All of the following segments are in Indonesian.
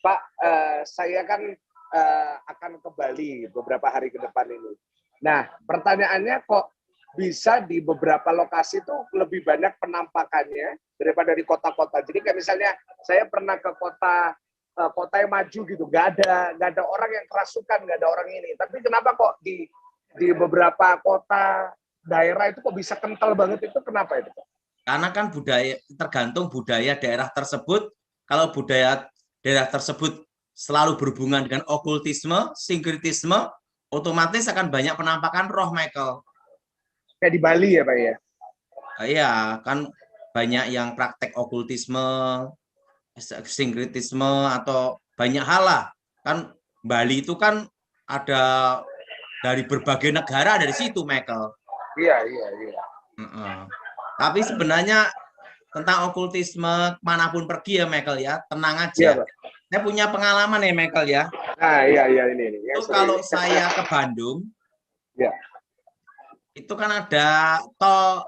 Pak, saya kan akan ke Bali beberapa hari ke depan ini. Nah, pertanyaannya kok bisa di beberapa lokasi itu lebih banyak penampakannya daripada di kota-kota. Jadi kayak misalnya saya pernah ke kota yang maju gitu, nggak ada orang yang kerasukan, nggak ada orang ini. Tapi kenapa kok di beberapa kota daerah itu kok bisa kental banget, itu kenapa itu? Karena kan budaya, tergantung budaya daerah tersebut. Kalau budaya daerah tersebut selalu berhubungan dengan okultisme, sinkritisme, otomatis akan banyak penampakan roh, Michael. Kayak di Bali ya, Pak ya? Iya, kan banyak yang praktek okultisme, sinkritisme, atau banyak hal lah. Kan Bali itu kan ada dari berbagai negara dari situ, Michael. Iya. Tapi sebenarnya tentang okultisme manapun pergi ya, Michael ya, tenang aja. Iya, Pak. Saya punya pengalaman ya, Michael ya. Nah, iya ini. Itu kalau saya ke Bandung, ya. Itu kan ada tol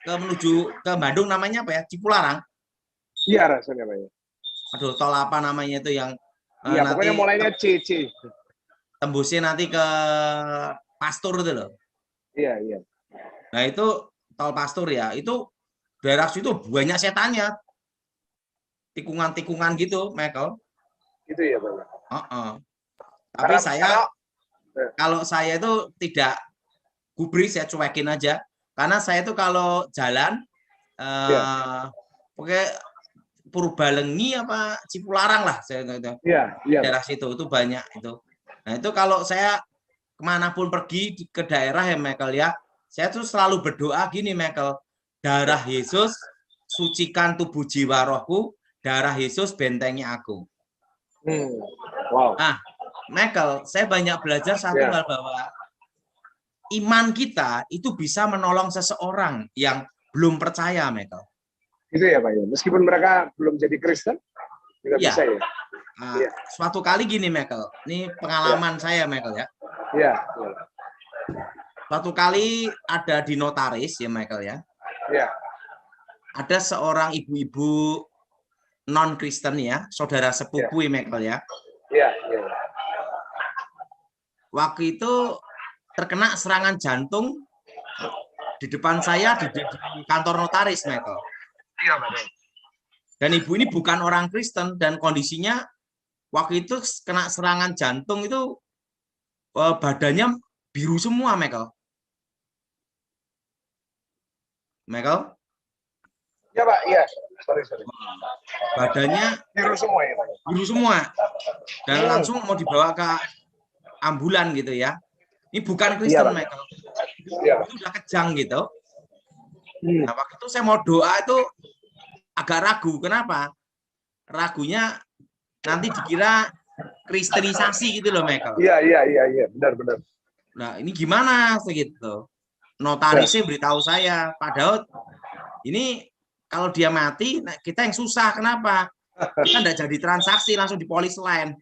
menuju ke Bandung, namanya apa ya? Cipularang. Iya, rasanya Pak ya. Aduh, tol apa namanya itu yang iya, nanti pokoknya mulainya C. tembusnya nanti ke Pastur itu loh. Iya. Nah, itu tol Pastur ya. Itu daerah situ banyak setannya. Tikungan-tikungan gitu, Michael. Gitu ya, Pak. Tapi kalau saya itu tidak gubris, saya cuekin aja. Karena saya itu kalau jalan pokoknya Purbalenyi apa Cipularang lah, saya daerah situ itu banyak itu. Nah, itu kalau saya kemanapun pergi ke daerah ya, Michael ya, saya tuh selalu berdoa gini, Michael, darah Yesus sucikan tubuh jiwa rohku, darah Yesus bentengi aku. Wow. Nah, Michael, saya banyak belajar satu hal, bahwa iman kita itu bisa menolong seseorang yang belum percaya, Michael. Itu ya, Pak ya. Meskipun mereka belum jadi Kristen, juga bisa ya. Suatu kali gini, Michael. Ini pengalaman saya, Michael ya. Iya. Suatu kali ada di notaris ya, Michael ya. Iya. Ada seorang ibu-ibu non Kristen ya, saudara sepupu ya, Michael ya. Iya. Waktu itu terkena serangan jantung di depan saya di kantor notaris, Michael. Iya, Pak. Dan ibu ini bukan orang Kristen, dan kondisinya waktu itu kena serangan jantung itu badannya biru semua, Michael. Ya, Pak. Iya. Sorry. Badannya biru semua ya, Pak. Biru semua. Dan langsung mau dibawa ke ambulan gitu ya. Ini bukan Kristen, Michael. Itu udah kejang gitu. Nah, waktu itu saya mau doa itu agak ragu. Kenapa? Ragunya nanti dikira kristenisasi gitu loh, Michael. Iya. Benar. Nah, ini gimana segitu? Notarisnya beritahu saya, Pak Daud, ini kalau dia mati, nah kita yang susah. Kenapa? Kita nggak jadi transaksi, langsung di polis lain.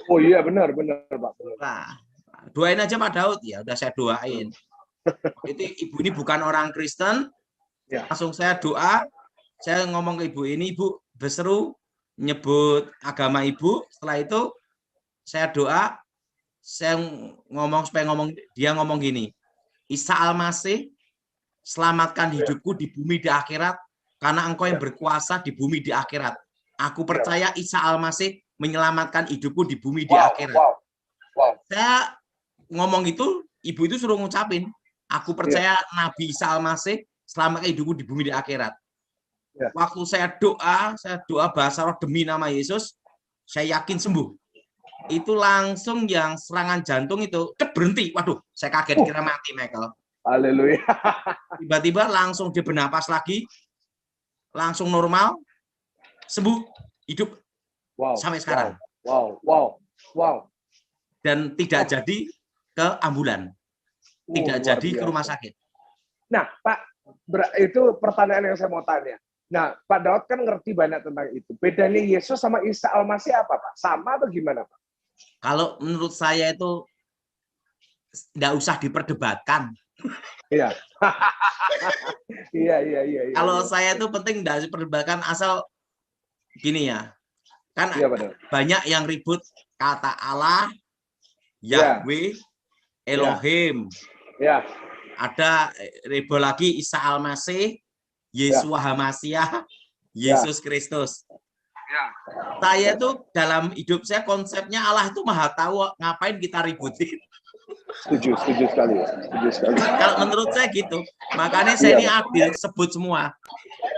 Oh iya, benar Pak. Nah, doain aja Pak Daud. Ya udah, saya doain. Itu ibu ini bukan orang Kristen. Langsung saya doa. Saya ngomong ke ibu ini, Ibu berseru nyebut agama ibu. Setelah itu saya doa. Saya ngomong supaya dia ngomong gini, Isa Al-Masih, selamatkan hidupku di bumi di akhirat, karena engkau yang berkuasa di bumi di akhirat. Aku percaya Isa Al-Masih menyelamatkan hidupku di bumi di akhirat. Saya ngomong itu, ibu itu suruh ngucapin, aku percaya Nabi Isa Al-Masih selamatkan hidupku di bumi di akhirat. Waktu saya doa bahasa roh demi nama Yesus, saya yakin sembuh. Itu langsung yang serangan jantung itu berhenti. Waduh, saya kaget, kira mati, Michael. Haleluya. Tiba-tiba langsung dia bernapas lagi, langsung normal, sembuh, hidup sampai sekarang. Wow. Dan tidak jadi ke ambulan, tidak jadi ke rumah sakit. Nah, Pak, itu pertanyaan yang saya mau tanya. Nah, Pak Daud kan ngerti banyak tentang itu. Bedanya Yesus sama Isa Al-Masih apa, Pak? Sama atau gimana, Pak? Kalau menurut saya itu nggak usah diperdebatkan. Iya. Iya. Kalau saya itu penting nggak diperdebatkan, asal gini ya. Kan Iya, benar. banyak yang ribut kata Allah, Yahweh, Elohim. Ya. Ada ribut lagi Isa Al-Masih, Yesua Hamasiah, Yesus Kristus. Ya. Saya itu dalam hidup saya konsepnya Allah itu maha tahu, ngapain kita ributin. Setuju sekali. Setuju sekali. Kalau menurut saya gitu. Makanya saya ini adil, sebut semua.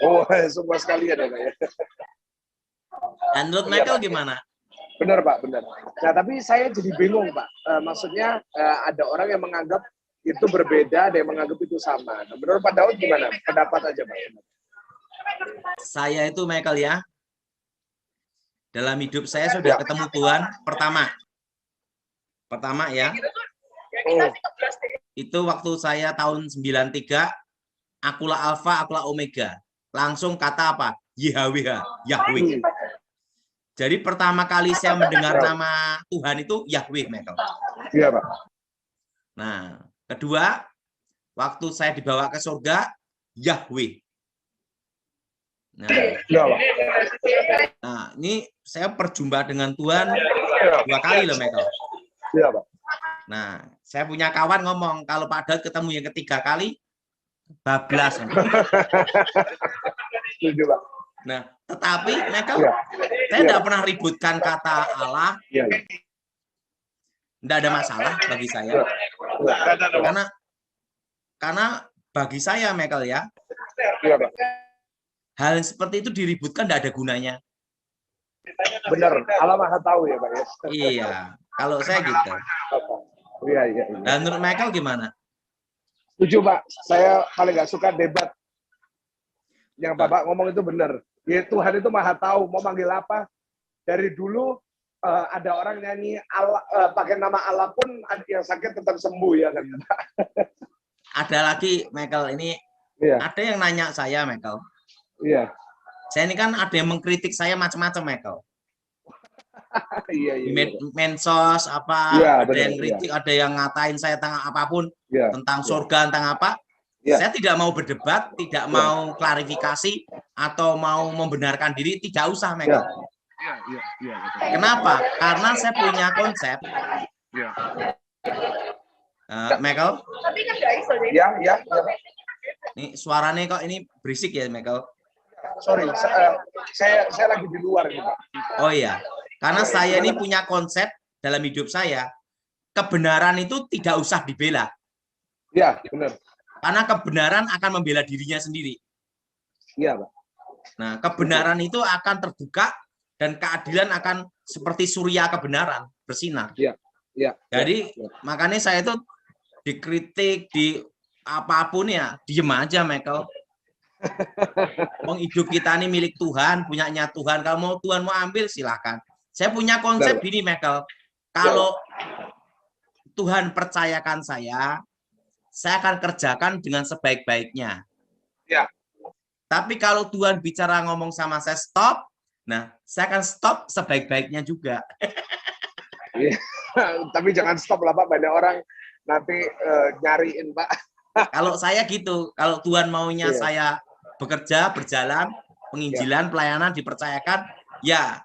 Oh, semua sekalian ya, Pak ya. Dan menurut Michael gimana? Benar, Pak, benar. Nah, tapi saya jadi bingung, Pak. Maksudnya ada orang yang menganggap itu berbeda, ada yang menganggap itu sama. Nah, menurut Pak Daud gimana? Pendapat aja, Pak. Saya itu Michael ya. Dalam hidup saya sudah ketemu Tuhan pertama ya. Itu waktu saya tahun 93, akulah alfa, akulah omega. Langsung kata apa? Yahweh. Jadi pertama kali saya mendengar nama Tuhan itu Yahweh, Michael. Iya, Pak. Nah, kedua, waktu saya dibawa ke surga, Yahweh. Nah, ini saya perjumpaan dengan Tuhan 2 kali loh, Michael. Iya, Pak. Nah, saya punya kawan ngomong, kalau Pak Daud ketemu yang ketiga kali, bablas. Setuju, Pak. Nah, tetapi Michael, saya tidak pernah ributkan kata Allah. Tidak ada masalah bagi saya. Karena bagi saya, Michael ya, hal seperti itu diributkan tidak ada gunanya. Benar, Allah maha tahu ya, Pak ya. Iya, kalau saya gitu. Iya. Dan menurut Michael gimana? Setuju, Pak. Saya paling nggak suka debat. Yang Bapak ngomong itu benar. Ya, Tuhan itu maha tahu mau manggil apa. Dari dulu ada orang nyanyi Allah, pakai nama Allah pun yang sakit tetap sembuh ya kan. Ada lagi Michael ini, ada yang nanya saya, Michael. Iya. Saya ini kan ada yang mengkritik saya macam-macam, Michael. Iya. Mensos apa, ada yang kritik, ada yang ngatain saya tentang apapun, tentang surga, tentang apa. Saya tidak mau berdebat, tidak mau klarifikasi atau mau membenarkan diri, tidak usah, Michael. Kenapa? Karena saya punya konsep. Michael? Ya. Ini suaranya kok ini berisik ya, Michael? Sorry, saya lagi di luar nih, Pak. Oh iya, karena saya ini punya konsep dalam hidup saya, kebenaran itu tidak usah dibela. Iya, benar. Karena kebenaran akan membela dirinya sendiri. Iya, Pak. Nah, kebenaran itu akan terbuka dan keadilan akan seperti surya kebenaran bersinar. Iya. Jadi makanya saya itu dikritik di apapun ya, diem aja, Michael. Hidup kita ini milik Tuhan, punyanya Tuhan. Kalau mau Tuhan mau ambil silahkan. Saya punya konsep gini, Michael. Kalau Tuhan percayakan saya akan kerjakan dengan sebaik-baiknya. Ya. Tapi kalau Tuhan bicara ngomong sama saya stop, nah saya akan stop sebaik-baiknya juga. Tapi jangan stop lah, Pak. Banyak orang nanti nyariin, Pak. Kalau saya gitu, kalau Tuhan maunya saya bekerja, berjalan, penginjilan, pelayanan dipercayakan, ya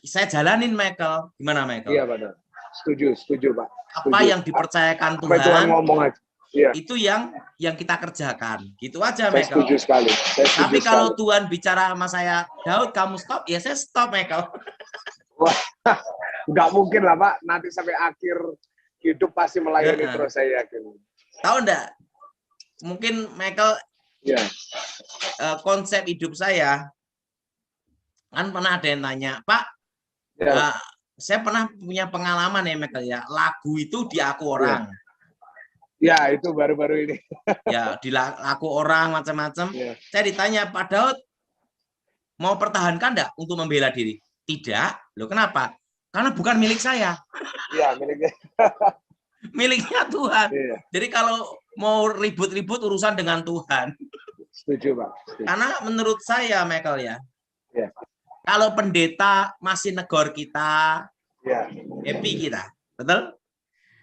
saya jalanin, Michael. Gimana, Michael? Iya, benar. Setuju, Pak. Apa yang dipercayakan Tuhan ngomong aja. Itu yang kita kerjakan. Gitu aja, Michael. Michael. Setuju sekali. Tapi kalau Tuhan bicara sama saya, Daud, kamu stop, ya saya stop, Michael. Wah, nggak mungkin lah, Pak. Nanti sampai akhir hidup pasti melayani terus, saya yakin. Tahu enggak? Mungkin Michael, konsep hidup saya, kan pernah ada yang tanya, Pak, saya pernah punya pengalaman ya, Michael ya, lagu itu diaku orang. Ya, itu baru-baru ini. Ya, dilaku orang macam-macam. Saya ditanya, Pak Daud, mau pertahankan enggak untuk membela diri? Tidak. Loh, kenapa? Karena bukan milik saya. Iya, miliknya. Miliknya Tuhan. Jadi kalau mau ribut-ribut urusan dengan Tuhan. Setuju, Pak. Setuju. Karena menurut saya, Michael ya, kalau pendeta masih negor kita, happy kita. Betul?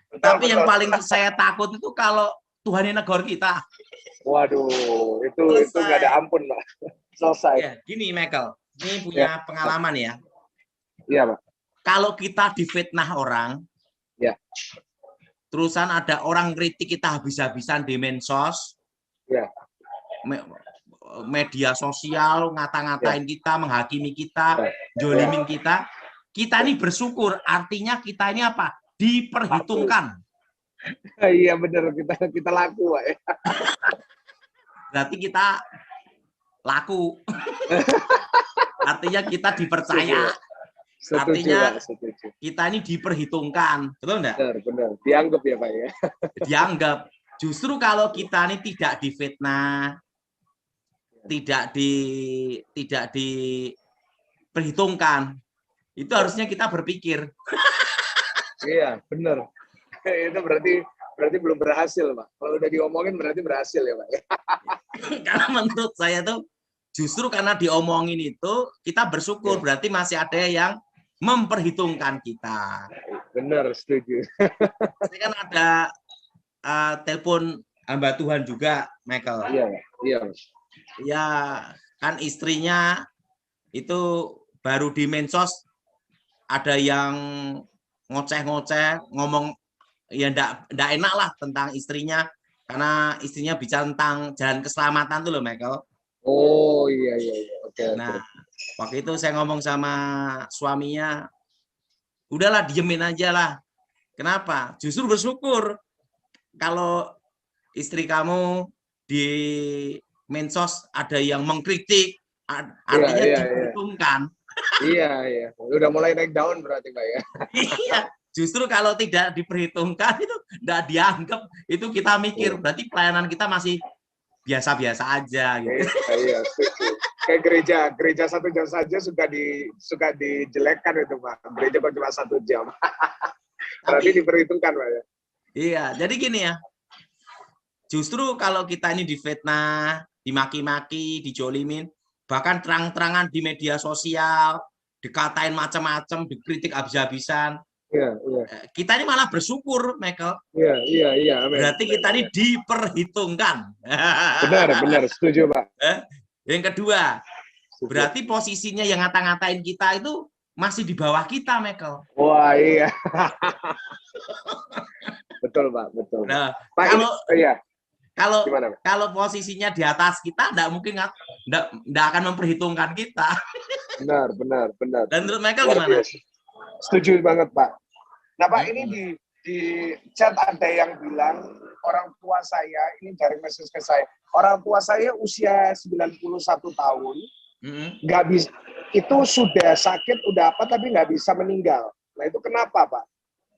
Tapi yang paling saya takut itu kalau Tuhan yang negor kita. Waduh, itu nggak ada ampun, Pak. Selesai. Ya, gini, Michael. Ini punya pengalaman ya. Iya, Pak. Kalau kita difitnah orang, ya. Terusan ada orang kritik kita habis-habisan di medsos, ya. Media sosial, ngata-ngatain kita, menghakimi kita, jolimin kita. Kita ini bersyukur, artinya kita ini apa? Diperhitungkan. Iya benar, kita laku, Pak. Berarti kita laku. Artinya kita dipercaya. Artinya kita ini diperhitungkan, betul enggak? Benar. Dianggap ya, Pak, ya. Dianggap. Justru kalau kita ini tidak difitnah, tidak diperhitungkan, itu harusnya kita berpikir. Iya, benar. Itu berarti belum berhasil, Pak. Kalau udah diomongin berarti berhasil ya, Pak. Karena menurut saya tuh justru karena diomongin itu kita bersyukur, berarti masih ada yang memperhitungkan kita. Benar, setuju. Ini kan ada telepon hamba Tuhan juga, Michael. Iya. Ya, kan istrinya itu baru di medsos ada yang ngoceh-ngoceh, ngomong ya ndak enak lah tentang istrinya, karena istrinya bicara tentang jalan keselamatan tuh loh, Michael. Oh iya. Oke. Nah, waktu itu saya ngomong sama suaminya, udahlah diemin aja lah. Kenapa? Justru bersyukur kalau istri kamu di medsos ada yang mengkritik, artinya diperhitungkan. Iya. Udah mulai naik daun berarti, Pak, ya. Iya. Justru kalau tidak diperhitungkan itu tidak dianggap, itu kita mikir berarti pelayanan kita masih biasa-biasa aja gitu. Iya, kayak gereja 1 jam saja suka dijelekkan itu, Pak. Gereja kok cuma 1 jam. Berarti diperhitungkan, Pak, ya. Iya, jadi gini ya. Justru kalau kita ini difitnah, dimaki-maki, dijolimin, bahkan terang-terangan di media sosial, dikatain macam-macam, dikritik habis-habisan. Iya. Kita ini malah bersyukur, Michael. Iya. Amin. Berarti kita ini diperhitungkan. Benar, setuju, Pak. Yang kedua, berarti posisinya yang ngata-ngatain kita itu masih di bawah kita, Michael. Wah, iya. Betul, Pak, betul. Nah, Pak, kalau posisinya di atas kita, enggak akan memperhitungkan kita. Benar. Dan menurut Michael gimana? Setuju banget, Pak. Nah, Pak, ini di chat ada yang bilang orang tua saya, ini dari message ke saya, orang tua saya usia 91 tahun, nggak bisa, itu sudah sakit, udah apa, tapi nggak bisa meninggal. Nah, itu kenapa, Pak?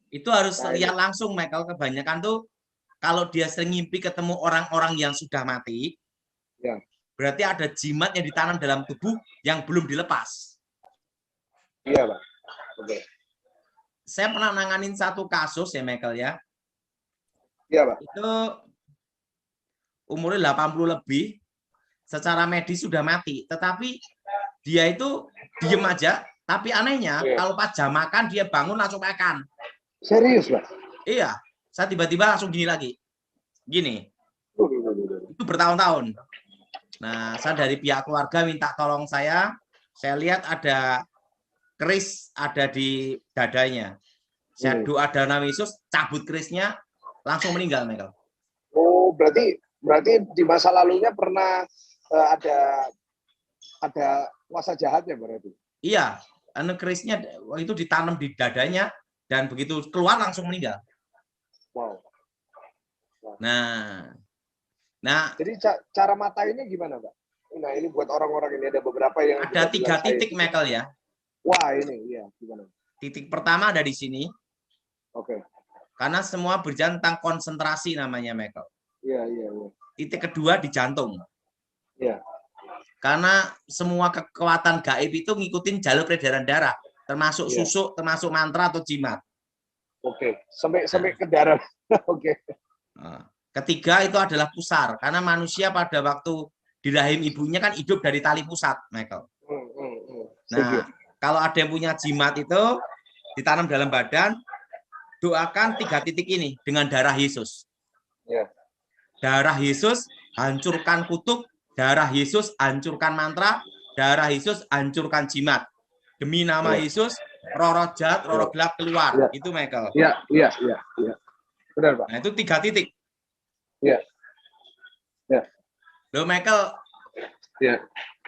Itu harus lihat langsung, Michael. Kebanyakan tuh kalau dia sering ngimpi ketemu orang-orang yang sudah mati, berarti ada jimat yang ditanam dalam tubuh yang belum dilepas. Iya, Pak. Oke. Saya pernah nanganin satu kasus ya, Michael, ya. Iya, Pak. Itu umurnya 80 lebih, secara medis sudah mati, tetapi dia itu diem aja, tapi anehnya kalau pas jam makan dia bangun langsung makan. Serius, Pak? Iya, saya tiba-tiba langsung gini lagi. Gini. Itu bertahun-tahun. Nah, saya dari pihak keluarga minta tolong saya lihat ada keris ada di dadanya. Saya doa dalam nama Yesus, cabut kerisnya, langsung meninggal, Michael. Oh, berarti di masa lalunya pernah ada kuasa jahatnya berarti? Iya, kerisnya itu ditanam di dadanya dan begitu keluar langsung meninggal. Wow. Nah. Jadi cara matainya gimana, Pak? Nah, ini buat orang-orang ini ada beberapa yang ada 3 titik, Michael, ya. Wah, ini iya, gimana? Titik pertama ada di sini. Oke. Karena semua berjalan tentang konsentrasi namanya, Michael. Iya. Titik kedua di jantung. Iya. Karena semua kekuatan gaib itu ngikutin jalur peredaran darah, termasuk susuk, termasuk mantra atau jimat. Oke, sampai ke darah. Oke. Ketiga itu adalah pusar, karena manusia pada waktu di rahim ibunya kan hidup dari tali pusat, Michael. Nah, kalau ada yang punya jimat itu ditanam dalam badan, doakan 3 titik ini dengan darah Yesus. Darah Yesus hancurkan kutuk, darah Yesus hancurkan mantra, darah Yesus hancurkan jimat. Demi nama Yesus, roh jahat, roh gelap keluar. Ya. Itu Michael. Iya. Benar, Pak. Nah, itu 3 titik. Iya. Loh Michael,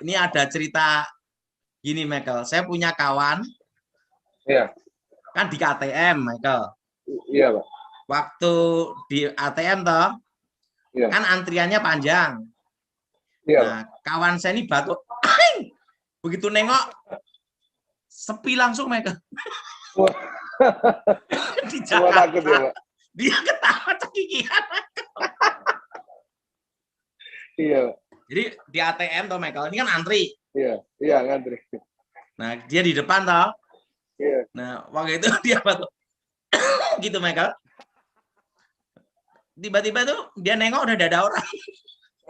ini ada cerita gini Michael. Saya punya kawan, kan di ATM Michael. Iya, Pak. Waktu di ATM toh, kan antriannya panjang. Nah, kawan saya ini batuk. Begitu nengok, sepi langsung Michael. Di Jakarta. Dia ketawa cekikian. Iya. Jadi di ATM toh Michael, ini kan antri. Iya, ngantri. Nah, dia di depan toh. Iya. Nah, waktu itu dia batuk. Gitu Michael. Tiba-tiba tuh dia nengok udah ada orang.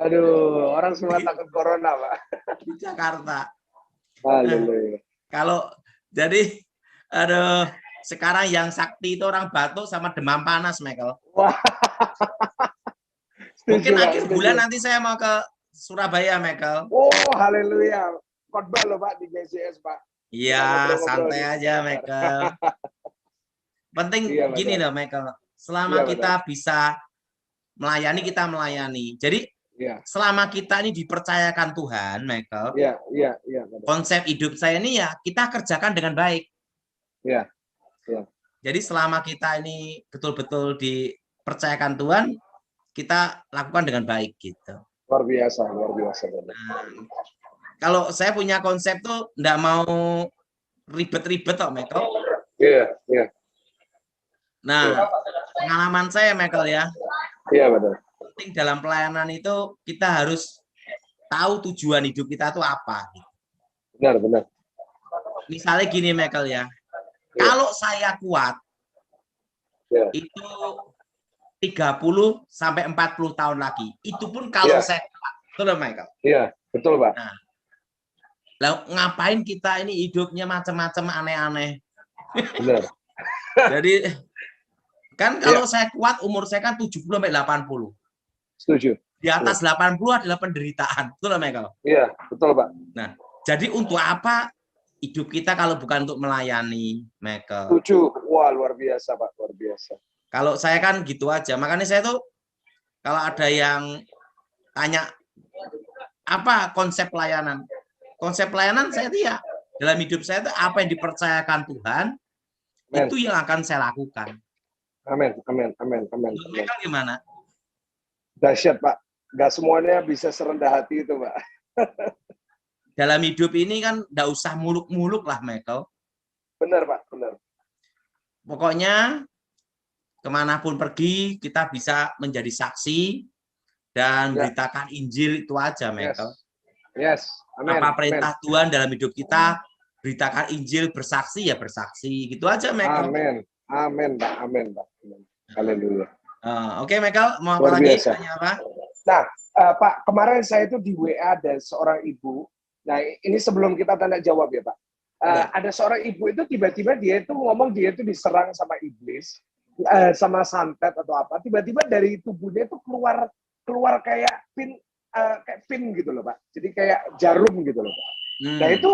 Aduh, orang semua takut corona, Pak. Di Jakarta. Haleluya. Kalau jadi aduh, sekarang yang sakti itu orang batuk sama demam panas, Michael. Wah. Mungkin akhir bulan nanti saya mau ke Surabaya, Michael. Oh, haleluya. Khotbah loh, Pak, di GCS, Pak. Iya, santai aja, Michael. Penting gini loh, Michael. Selama kita bisa melayani, kita melayani. Jadi selama kita ini dipercayakan Tuhan, Michael. Iya. Konsep hidup saya ini ya kita kerjakan dengan baik. Iya. Jadi selama kita ini betul-betul dipercayakan Tuhan, kita lakukan dengan baik gitu. Luar biasa. Nah, kalau saya punya konsep tuh enggak mau ribet-ribet kok, Michael. Iya. Nah, pengalaman saya, Michael ya. Iya, betul. Penting dalam pelayanan itu kita harus tahu tujuan hidup kita itu apa. Benar. Misalnya gini, Michael ya. Kalau saya kuat, itu 30 sampai 40 tahun lagi. Itu pun kalau saya kuat. Betul, Michael? Iya, betul, Pak. Nah, lalu ngapain kita ini hidupnya macam-macam aneh-aneh? Benar. Jadi kan kalau saya kuat, umur saya kan 70 sampai 80. Setuju. Di atas 80 adalah penderitaan. Betul, Michael? Iya, betul, Pak. Nah, jadi untuk apa hidup kita kalau bukan untuk melayani, Michael? Setuju. Wah, luar biasa, Pak. Luar biasa. Kalau saya kan gitu aja. Makanya saya tuh kalau ada yang tanya apa konsep pelayanan? Konsep pelayanan saya tuh ya dalam hidup saya tuh apa yang dipercayakan Tuhan itu yang akan saya lakukan. Amin. Michael gimana? Dahsyat, Pak. Nggak semuanya bisa serendah hati itu, Pak. Dalam hidup ini kan nggak usah muluk-muluk lah, Michael. Benar, Pak. Benar. Pokoknya kemanapun pergi, kita bisa menjadi saksi dan beritakan Injil itu aja, Michael. Yes. Amin. Apa perintah Tuhan dalam hidup kita, beritakan Injil, bersaksi ya bersaksi. Gitu aja, Michael. Amin, Pak. Haleluya. Oke, Michael, mau apa lagi? Tanya apa? Nah, Pak, kemarin saya itu di WA ada seorang ibu. Nah, ini sebelum kita tanya jawab ya, Pak. Ada seorang ibu itu tiba-tiba dia itu ngomong dia itu diserang sama iblis, sama santet atau apa. Tiba-tiba dari tubuhnya itu keluar kayak pin gitu loh, Pak. Jadi kayak jarum gitu loh, Pak. Nah, itu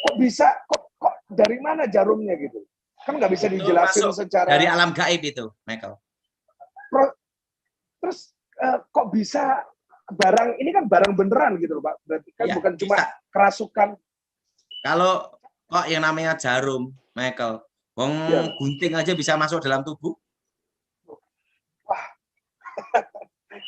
kok bisa kok dari mana jarumnya gitu? Kan nggak bisa dijelasin secara dari alam gaib itu, Michael. Terus kok bisa barang ini kan barang beneran gitu loh, Pak. Berarti kan bukan cuma kerasukan. Kalau kok yang namanya jarum, Michael, gunting aja bisa masuk dalam tubuh. Wah.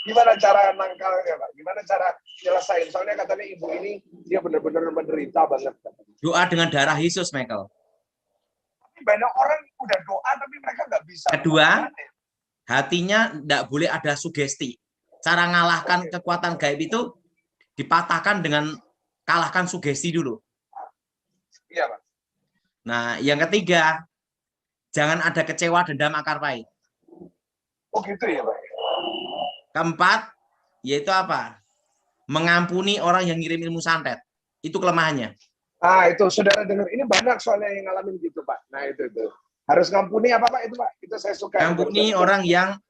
Gimana cara nangkalnya, Pak? Gimana cara nyelesain? Soalnya katanya ibu ini dia benar-benar menderita banget. Doa dengan darah Yesus, Michael. Banyak orang udah doa tapi mereka nggak bisa. Kedua, hatinya nggak boleh ada sugesti. Cara ngalahkan kekuatan gaib itu dipatahkan dengan kalahkan sugesti dulu. Iya, Pak. Nah, yang ketiga, jangan ada kecewa, dendam, akar pahit. Oh gitu ya, Pak. Keempat, yaitu apa? Mengampuni orang yang ngirim ilmu santet. Itu kelemahannya. Itu saudara dengar, ini banyak soalnya yang ngalamin gitu, Pak. Nah itu harus ngampuni apa, Pak? Itu, Pak, itu saya suka. Ngampuni orang yang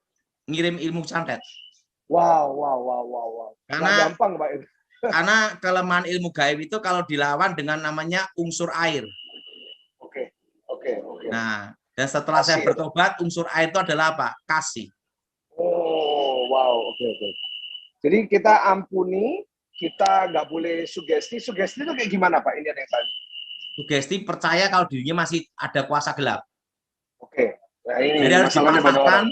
ngirim ilmu santet. Wow. Karena gampang, Pak, itu. Karena kelemahan ilmu gaib itu kalau dilawan dengan namanya unsur air. Oke. Oke. Nah, dan setelah saya bertobat, unsur air itu adalah apa? Kasih. Oh, wow. Oke. Jadi kita ampuni, kita nggak boleh sugesti. Sugesti itu kayak gimana, Pak? Ini ada yang tanya. Sugesti percaya kalau dirinya masih ada kuasa gelap. Oke. Nah, ini jadi harus dipatahkan,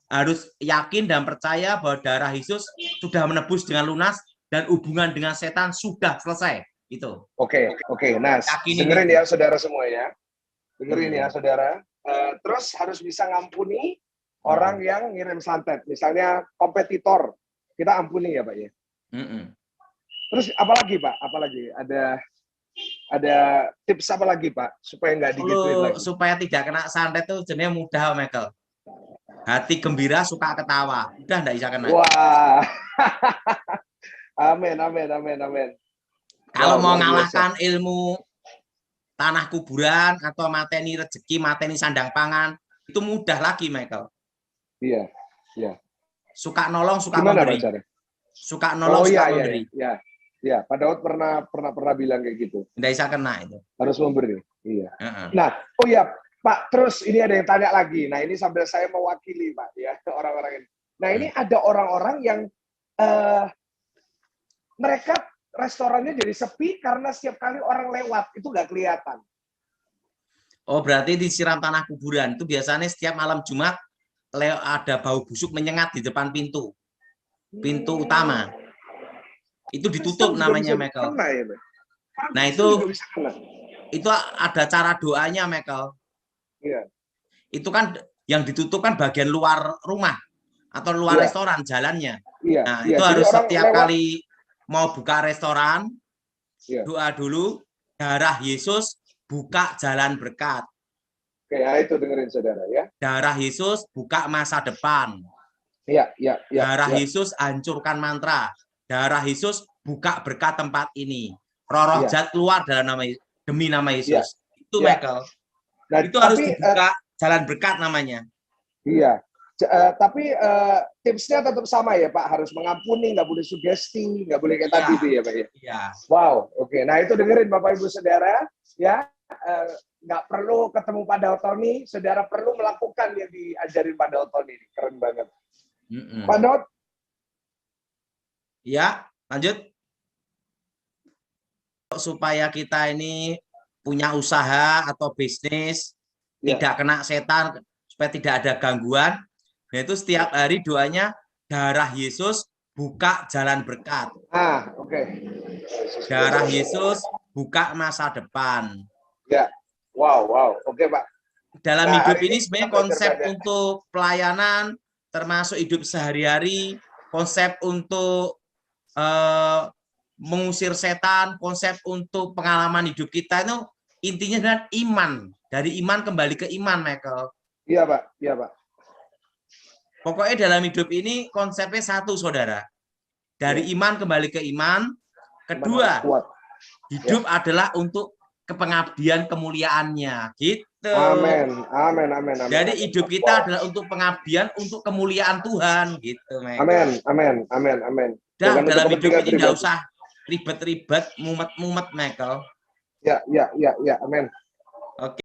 harus yakin dan percaya bahwa darah Yesus sudah menebus dengan lunas dan hubungan dengan setan sudah selesai. Itu. Oke. Nah, dengerin ya saudara semua ya. Dengerin ya saudara. Terus harus bisa ngampuni orang yang ngirim santet. Misalnya kompetitor, kita ampuni ya Pak ya. Terus apalagi Pak? Apalagi ada tips apa lagi Pak supaya nggak digituin lagi? Supaya tidak kena santet itu jenisnya mudah Michael. Hati gembira suka ketawa. Udah nggak bisa kena. Wah. Amin. Kalau mau ngalahkan ilmu tanah kuburan atau mateni rezeki, mateni sandang pangan, itu mudah lagi Michael. Iya. Suka nolong, suka gimana, memberi. Suka nolong, suka memberi. Iya, Pak Daud pernah bilang kayak gitu. Tidak bisa kena itu. Harus memberi. Iya. Nah, Pak, terus ini ada yang tanya lagi. Nah, ini sambil saya mewakili, Pak, ya, orang-orang ini. Nah, ini ada orang-orang yang mereka restorannya jadi sepi karena setiap kali orang lewat itu nggak kelihatan. Oh, berarti disiram tanah kuburan. Itu biasanya setiap malam Jumat ada bau busuk menyengat di depan pintu utama. Itu ditutup namanya Michael. Nah, itu ada cara doanya Michael. Iya. Itu kan yang ditutup kan bagian luar rumah atau luar restoran jalannya. Nah, itu harus setiap kali mau buka restoran, doa dulu, darah Yesus buka jalan berkat. Oke, ya itu dengerin saudara ya. Darah Yesus buka masa depan. Iya. Darah Yesus hancurkan mantra. Darah Yesus buka berkat tempat ini. Roh jahat keluar demi nama Yesus. Itu Michael. Nah, itu harus dibuka jalan berkat namanya. Iya. Tapi tipsnya tetap sama ya Pak, harus mengampuni, nggak boleh sugesti, nggak boleh kayak tadi itu ya Pak ya. Iya. Wow, oke. Nah itu dengerin Bapak Ibu Saudara ya, nggak perlu ketemu Pak Daud Tony, saudara perlu melakukan yang diajarin Pak Daud Tony, keren banget. Pak Daud. Ya, lanjut. Supaya kita ini punya usaha atau bisnis, tidak kena setan, supaya tidak ada gangguan. Nah, itu setiap hari doanya darah Yesus buka jalan berkat. Oke. Darah Yesus buka masa depan. Ya. Wow. Oke, Pak. Dalam hidup ini sebenarnya konsep untuk pelayanan, termasuk hidup sehari-hari, konsep untuk mengusir setan, konsep untuk pengalaman hidup kita itu intinya adalah iman. Dari iman kembali ke iman, Michael. Iya, Pak. Pokoknya dalam hidup ini konsepnya satu, saudara. Dari iman kembali ke iman. Kedua, hidup adalah untuk kepengabdian kemuliaannya. Gitu. Amin. Jadi hidup kita adalah untuk pengabdian, untuk kemuliaan Tuhan. Gitu, Michael. Amin. Dan dalam hidup ini nggak usah ribet-ribet, mumet-mumet, Michael. Ya, amin. Oke.